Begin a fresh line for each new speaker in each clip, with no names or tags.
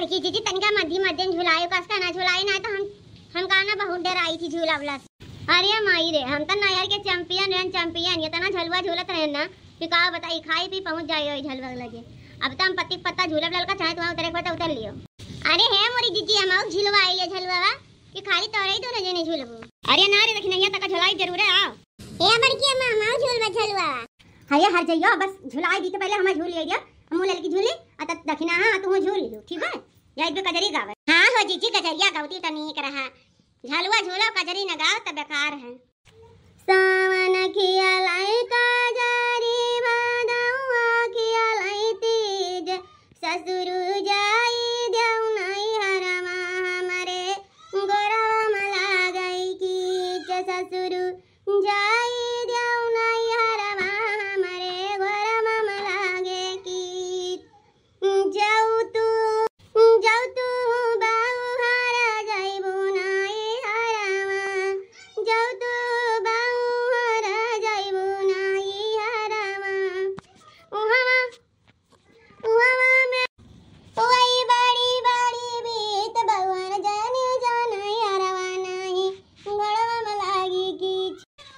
बड़की जीजी तनिका मध्यम झुलायो कसका ना झुलाई ना तो हम काना बहुत डर आई थी झूला वाला। अरे माई रे हम तो नया के चैंपियन ये तना झलवा झूलत रहे ना कि का बताई खाई पी पहुंच जाइयो झलवा लगे। अब तो हम पत्ती पत्ता झूला वाला का चाहे तो उतरे पता उतर लियो। अरे है मोरी जीजी हम आउ झुलवा आई झलवा कि खाली तोरे तो न जेने झूलबो। अरे ना रे देखी नहीं तक झुलाई जरूर है आओ ए बड़की अम्मा हम आउ झलवा हये हर जइयो बस झुलाई दी तो पहले हम झूल लिया हम लड़की झूली अत दखिना हां तू झूल लियो ठीक है या एक कजरी गावे। हां हो जीजी कजरिया गावती त नहीं कर रहा झलवा झूला कजरी न गाओ त बेकार है। सावन खिया लाई कजरी बदौआ खिया लाई तेज ससुर जाई देउ नहीं हरमा हमरे गोरवा मला गई की ससुर जाई देउ नहीं हरमा हमरे गोरवा मला गे की जाऊ तू बाऊ हरा जाइबो नाई हरावा जाऊ तू बाऊ हरा जाइबो नाई हरावा उहावा में ओई बड़ी बीत भगवान जाने जानाई हरावा नाही गड़वा मलागी की।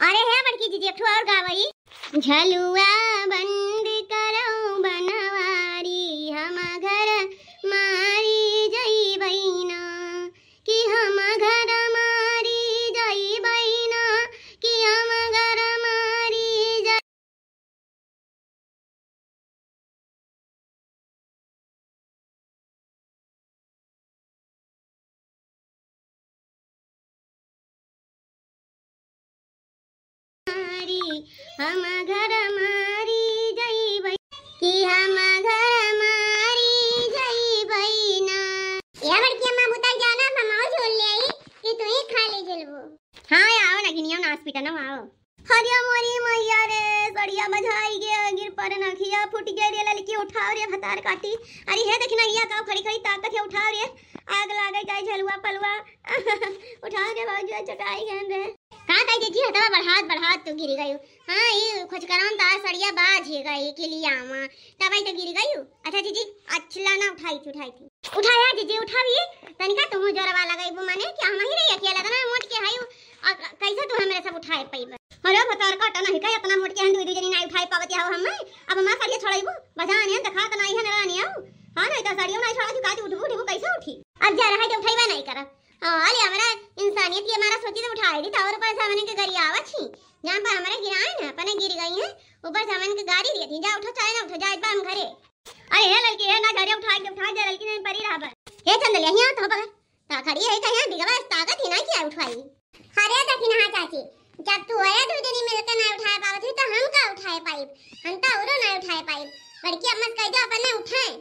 अरे है बड़की जीजी एक और गावई झलुआ बंद करो बनवारी हम घर मारी जई बहिना कि हम घर मारी जई बहिना कि हम घर मारी जई हम घर मारी जई बई कि हम घर मारी जई बहिना। या बड़की अम्मा बुता जाना हम आओ झोल ले आई कि तू ही खा ले जलबो। हां आओ ना गिनियो ना हॉस्पिटल में आओ। हरिया मोरी मैया रे सड़िया बजाई गे गिर पर नखिया फूट गे रे ललकी उठाओ रे भतार काटी। अरे हे देखना या का खड़ी खड़ी ताकत है उठाओ रे आग लागे जाए झलुआ पलवा उठाओ रे बाजू चटाई गन रे कहां ताई जी हटवा बढ़ात तो गिर गयो। हां ये खोज कराम ता सड़िया बाज है गई के लिए आमा तब तो गिर गयो। अच्छा जीजी अच्छला ना उठाई थी उठाया जीजी उठाविए तनिका तुम जोरवा लगाइबो माने कि हम ही रही अकेला ना मोट के हायो कैसे तू हमरे सब उठाए पइबे। अरे भतार काटा नहीं का इतना मोट के हम दू जनी नहीं उठाए पावत हाव हम अब हम सड़िया छोड़ाइबो बजाने देखा त नहीं है ना नहीं आओ। हां नहीं तो सड़िया नहीं छोड़ा का उठबो कैसे उठी अब जा रहा है उठाइबा नहीं कर। अरे हमारा इंसानियत ये हमारा सोची तो उठाई दी और ऊपर सामने के गाड़ी आवत छी जहां पर हमारे गिराए ना अपने गिर गई है ऊपर सामने के गाड़ी दी थी जा उठो चाहे ना उठो जा एक बार हम घरे। अरे हे लड़की है ना घरे उठा जा लड़की नहीं परी रहा हे चंदलिया यहां तो पकड़ ता खड़ी है कहां बिगवा ताकत ही ना क्या उठाई। अरे देखी ना चाची जब तू आया तो जनी मिलकर ना उठाए पावत तो हम का उठाए पाइब हम तो औरो ना उठाए पाइब। लड़की अम्मा कह दो अपन ना उठाए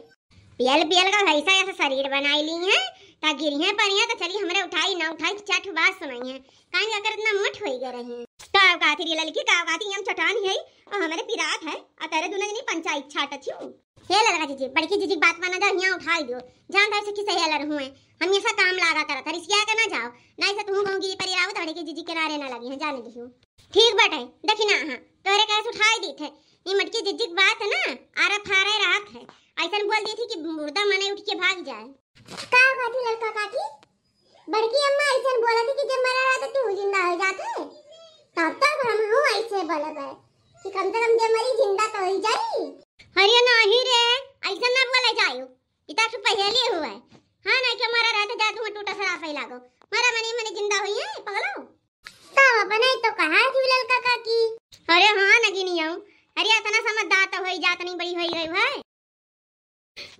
पियल का ऐसा ऐसा शरीर बनाई ली है ता गिरी है परिया तो चली हमरे उठाई ना उठाई चाट बात सुनाई है काहे अगर इतना मोट होई गए रही काव काथी रे ललकी काव काथी हम चटान है और हमारे पिरात है आ तेरे दुने नहीं पंचायत छाट छी हे लड़का जीजी बड़की जीजी बात माना जा यहां उठाई दो जान धर से कि सही लड़ हुए हम ऐसा काम लगा करत हर इसकिया के ना जाओ नहीं से तू कहूंगी परिराव तड़े की जीजी किनारे ना लगी है जाने दियो ठीक बाटे देखी ना हां तोरे कैसे उठाई दी थे ये मटकी जीजी की बात है ना आरा फारे रात है ऐसा बोल दी थी कि मुर्दा मने उठ के भाग जाए का काठी लड़का काठी बड़की अम्मा ऐसा बोला थी कि जब मरा रहा तो तू जिंदा हो जाते तब तक हम हूं ऐसे बोला है कि कम से कम जब मरी जिंदा तो हो जाई। अरे नहीं रे ऐसा ना बोले जायो इतना तो पहले हुआ है। हां नहीं कि मरा रहा तो जा तू टूटा सरा पे लागो मरा मने जिंदा हुई है पगलो तब अपने तो कहा थी लड़का काकी। अरे हां नगी नहीं आऊं अरे इतना समझदार तो होई जात नहीं बड़ी होई गई है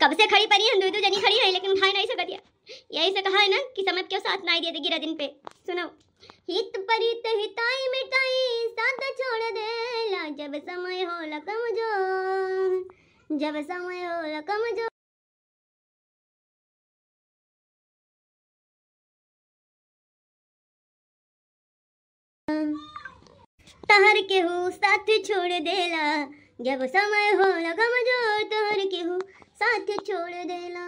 कब से खड़ी पड़ी हम दो जनी खड़ी है लेकिन उठा नहीं सकत यही से कहा है ना कि समझ क्यों साथ नहीं दे गिरा दिन पे। सुनो हित परित हिताई मिटाई साथ छोड़ देला जब समय हो लकम जो तहर के हो साथ छोड़ देला जब समय हो लगम जो तहर के हो साथ छोड़ देला।